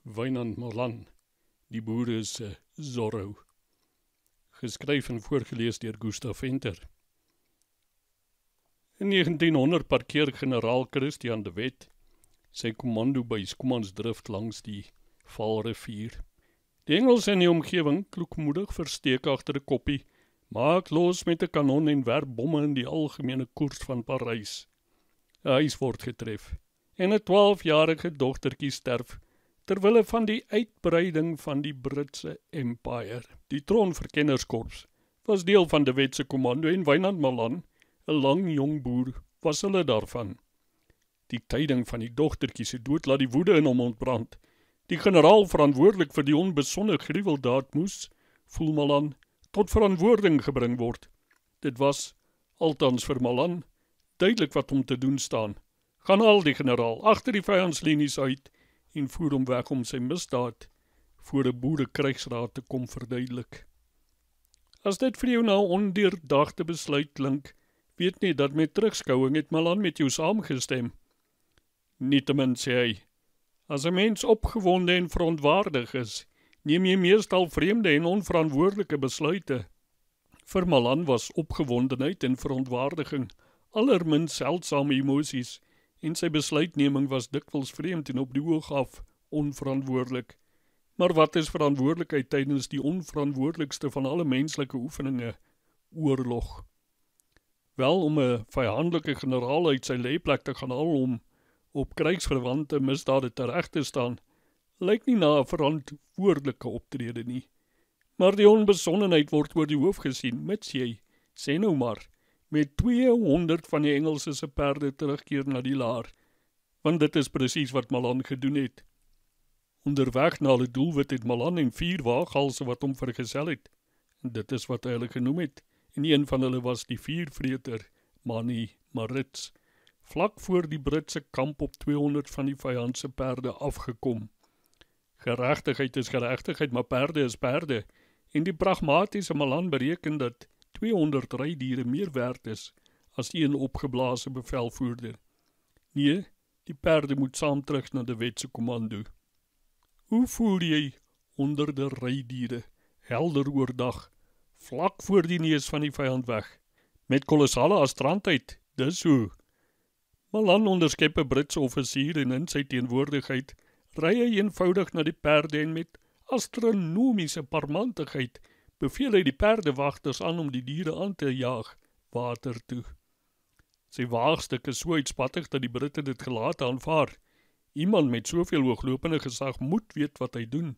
Wynand Malan, die boere se Zorro. Geskryf en voorgelees deur Gustav Venter. In 1900 parkeer generaal Christian de Wet sy kommando by Schoemansdrift langs die Vaalrivier. Die Engelse in die omgewing, kloekmoedig versteek agter 'n koppie, maak los met 'n kanon en werp bomme in die algemene koers van Parys. 'n Huis word getref en 'n 12-jarige dogtertjie sterf terwille van die uitbreiding van die Britse Empire. Die Troonverkennerskorps was deel van de Wet se kommando en Wynand Malan, 'n lang jong boer, was hulle daarvan. Die tyding van die dogtertjie se dood laat die woede in hom ontbrand. Die generaal verantwoordelik vir die onbesonde gruweldaad moes, voel Malan, tot verantwoording gebring word. Dit was, althans vir Malan, duidelik wat om te doen staan. Gaan al die generaal agter die vyandslienies uit en voer hom weg om sy misdaad voor 'n boerekrygsraad te kom verduidelik. As dit vir jou na 'n ondeurdagte besluit klink, weet nie dat met terugskouing het Malan met jou saamgestem. Nietemin sê hy, as 'n mens opgewonde en verontwaardig is, neem jy meestal vreemde en onverantwoordelike besluite. Vir Malan was opgewondenheid en verontwaardiging allerminst seldsame emosies, en sy besluitneming was dikwels vreemd en op die oog af onverantwoordelik. Maar wat is verantwoordelikheid tydens die onverantwoordelikste van alle menslike oefeninge, oorlog? Wel, om 'n vyandelike generaal uit sy lêplek te gaan haal om op krygsverwante misdade tereg te staan, lyk nie na 'n verantwoordelike optrede nie. Maar die onbesonnenheid word oor die hoof gesien, mits jy, sê nou maar, met 200 van die Engelse se perde terugkeer na die laar, want dit is presies wat Malan gedoen het. Onderweg na hulle doelwit het Malan en 4 waaghalse wat hom vergesel het, en dit is wat hy hulle genoem het, en een van hulle was die vuurvreter, Manny Maritz, vlak voor die Britse kamp op 200 van die vyand se perde afgekom. Geregtigheid is geregtigheid, maar perde is perde, en die pragmatiese Malan bereken dat 200 rydiere meer werd is as een opgeblaase bevelvoerder. Nee, die perde moet saam terug na de Wet se kommando. Hoe voel jy onder de rydiere, helder oordag, vlak voor die neus van die vyand weg, met kolossale astrantheid, dis hoe. Malan onderskep 'n Britse offisier en in sy teenwoordigheid ry hy eenvoudig na die perde en met astronomiese parmantigheid beveel hy die perdewagters aan om die diere aan te jaag, water toe. Sy waagstuk is so uitspattig dat die Britte dit gelaat aanvaar. Iemand met soveel hooglopende gesag moet weet wat hy doen.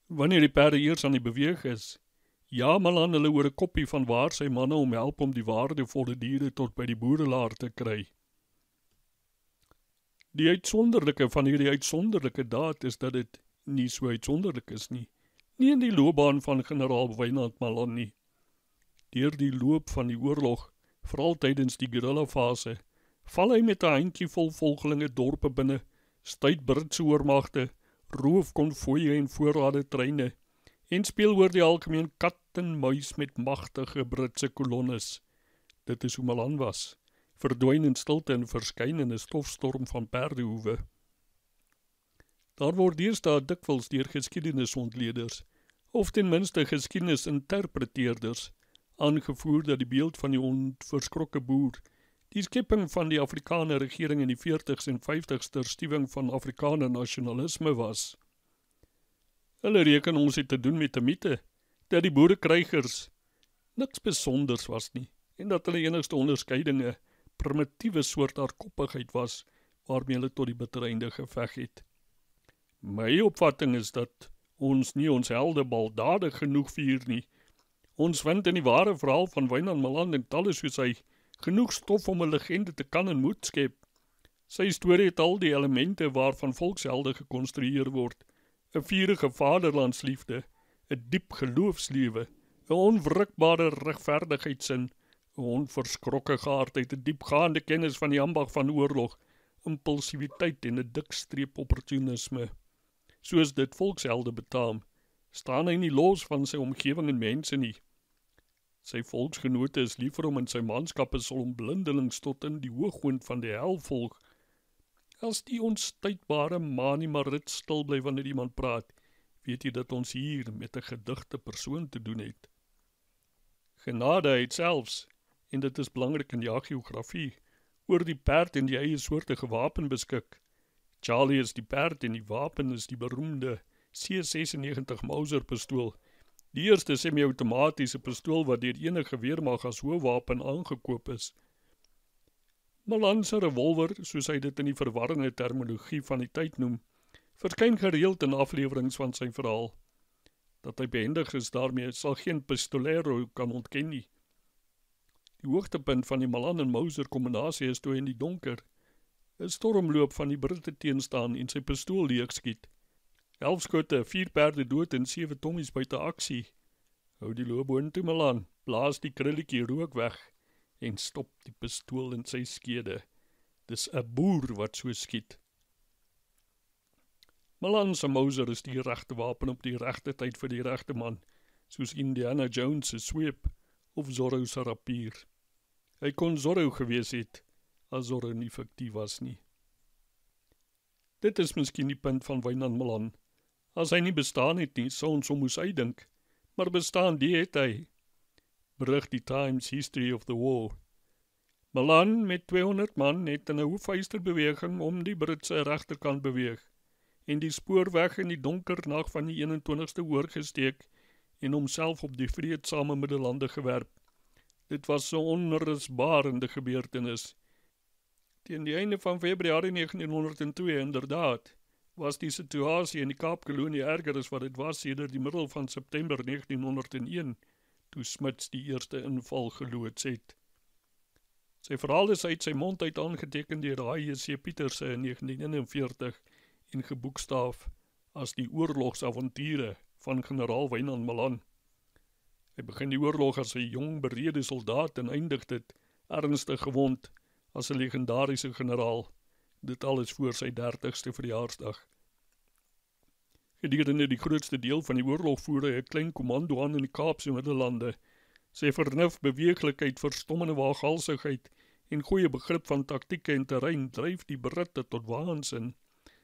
Wanneer die perde eers aan die beweeg is, ja Malan hulle oor 'n koppie van waar sy manne om help om die waardevolle diere tot by die boerelaar te kry. Die uitsonderlike van hierdie uitsonderlike daad is dat dit nie so uitsonderlik is nie. Nie in die loopbaan van generaal Wynand Malan nie. Deur die loop van die oorlog, veral tydens die guerrilla-fase, val hy met 'n handjievol volgelinge dorpe binne, stuit Britse oormagte, roof konvoie en voorrade treine, en speel oor die algemeen kat en muis met magtige Britse kolonnes. Dit is hoe Malan was, verdwyn in stilte en verskyn in 'n stofstorm van perdehoewe. Daar word deesdae dikwels deur geskiedenisondleders, of ten minste geskiedenisinterpreteerders, aangevoer dat die beeld van die onverskrokke boer, die skepping van die Afrikaner regering in die 40s en 50s ter stuwing van Afrikaner nasionalisme was. Hulle reken ons het te doen met 'n mite, dat die boerekrygers niks besonders was nie, en dat hulle enigste onderskeiding 'n primitiewe soort hardkoppigheid was, waarmee hulle tot die bitter einde geveg het. My opvatting is dat ons nie ons helde baldadig genoeg vier nie. Ons vind in die ware verhaal van Wynand Malan en talle soos hy genoeg stof om 'n legende te kan en moet skep. Sy storie het al die elemente waarvan volkshelde gekonstrueer word. 'n vurige vaderlandsliefde, 'n diep geloofslewe, 'n onwrikbare regverdigheidsin, 'n onverskrokke geaardheid, 'n diepgaande kennis van die ambag van oorlog, impulsiwiteit en 'n dik streep opportunisme. Soos dit volkshelde betaam, staan hy nie los van sy omgewing en mense nie. Sy volksgenote is liever om in sy manskappe sal hom blindelings tot in die hoogwoond van die hel volg, As die onstuitbare Mani maar rit stil bly wanneer iemand praat, weet jy dat ons hier met 'n gedigte persoon te doen het. Genade het selfs, en dit is belangrik in jaggeografie, oor die perd en die eie soortige wapen beskik. Charlie is die perd en die wapen is die beroemde C96 Mauser pistool, die eerste semi-outomatiese pistool wat deur enige weermag as hoofwapen aangekoop is. Malan se revolver, soos hy dit in die verwarrende terminologie van die tyd noem, verskyn gereeld in afleweringe van sy verhaal. Dat hy behendig is daarmee sal geen pistolero kan ontken nie. Die hoogtepunt van die Malan en Mauser kombinasie is toe in die donker 'n stormloop van die Britte teenstaan en sy pistool leegskiet. 11 skote, 4 perde dood en 7 tommies buite aksie. Hou die loop boontoe Malan, blaas die krulletjie rook weg en stop die pistool in sy skede. Dis 'n boer wat so skiet. Malan se Mauser is die regte wapen op die regte tyd vir die regte man, soos Indiana Jones se sweep of Zorro se rapier. Hy kon Zorro gewees het, as Zorro nie fiktief was nie. Dit is miskien die punt van Wynand Malan. As hy nie bestaan het nie, sou ons hom moes uitdink, maar bestaan die het hy. Berig die Times History of the War. Malan met 200 man het in 'n hoefysterbeweging om die Britse regterkant beweeg en die spoorweg in die donker nag van die 21ste oorgesteek en homself op die vreedsame Middellande gewerp. Dit was so onrusbarende gebeurtenis. Teen die einde van Februarie 1902, inderdaad, was die situasie in die Kaapkolonie erger as wat dit was sedert die middel van September 1901, toe Smuts die eerste inval geloods het. Sy verhaal is uit sy mond uit aangeteken deur H.J.C. Pieterse in 1941 en geboekstaaf as die oorlogsavonture van generaal Wynand Malan. Hy begin die oorlog as 'n jong berede soldaat en eindig dit ernstig gewond as 'n legendariese generaal, dit alles voor sy 30ste verjaarsdag. Gedurende die grootste deel van die oorlog voer hy 'n klein kommando aan in die Kaapse Middellande. Sy vernuf, beweeglikheid, verstommende waaghalsigheid en goeie begrip van taktieke en terrein dryf die Britte tot waansin.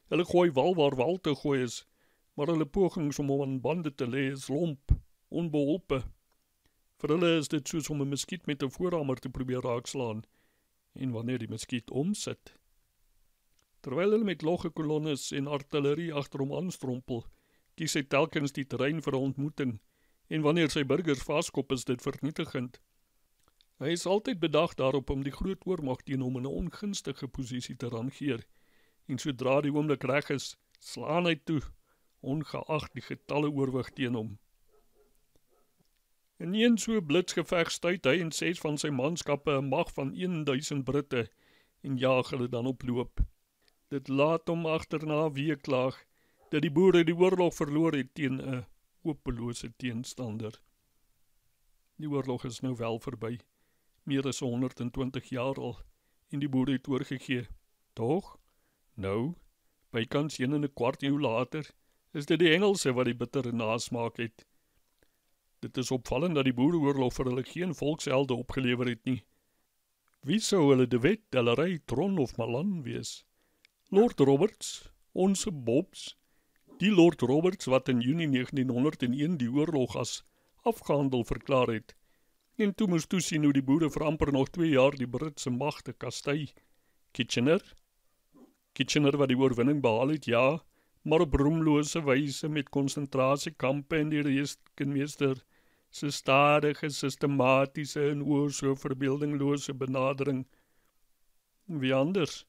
Hulle gooi wal waar wal te gooi is, maar hulle pogings om hom aan bande te lê is lomp, onbeholpe. Vir hulle is dit soos om 'n muskiet met 'n voorhamer te probeer raakslaan, en wanneer die muskiet omsit. Terwyl hulle met logge kolonnes en artillerie agter hom aanstrompel, kies hy telkens die terrein vir 'n ontmoeting, en wanneer sy burgers vaskop is dit vernietigend. Hy is altyd bedag daarop om die groot oormag teen hom in 'n ongunstige posisie te rangeer, en sodra die oomblik reg is, slaan hy toe, ongeag die getalle oorwig teen hom. In een so blitsgeveg stuit hy en 6 van sy manskappe 'n mag van 1000 Britte en jaag hulle dan op loop. Dit laat hom agterna weeklaag dat die boere die oorlog verloor het teen 'n hopelose teenstander. Die oorlog is nou wel verby, meer as 120 jaar al, en die boere het oorgegee. Toch? Nou, bykans 1 1/4 eeu later, is dit die Engelse wat die bittere nasmaak het. Dit is opvallend dat die boereoorlog vir hulle geen volkshelde opgelewer het nie. Wie sou hulle De Wet, Delarey, Tron of Malan wees? Lord Roberts, onse Bobs, die Lord Roberts wat in Junie 1901 die oorlog as afgehandel verklaar het, en toe moes toesien hoe die boere vir amper nog 2 jaar die Britse magte kastei. Kitchener wat die oorwinning behaal het, ja, maar op roemlose wyse met konsentrasiekampe en die rekenmeester se stadige, sistematiese en oor so verbeeldinglose benadering. Wie anders?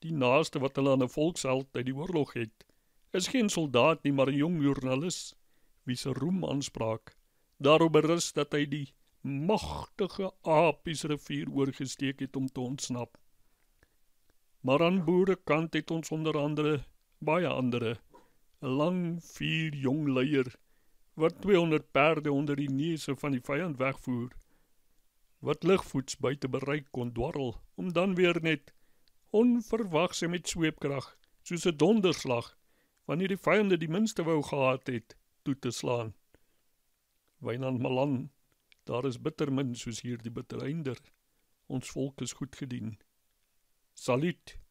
Die naaste wat hulle aan 'n volksheld uit die oorlog het, is geen soldaat nie, maar 'n jong joernalis, wie se roem aanspraak daarop berus dat hy die magtige Apies rivier oorgesteek het om te ontsnap. Maar aan boerekant het ons onder andere, baie andere, 'n lang 4 jong leier, wat 200 perde onder die neuse van die vyand wegvoer, wat ligvoets buite bereik kon dwarrel, om dan weer net onverwags en met sweepkrag, soos 'n donderslag, wanneer die vyande die minste wou gehad het, toe te slaan. Wynand Malan, daar is bitter min soos hier die bitter einder. Ons volk is goed gedien. Saluut!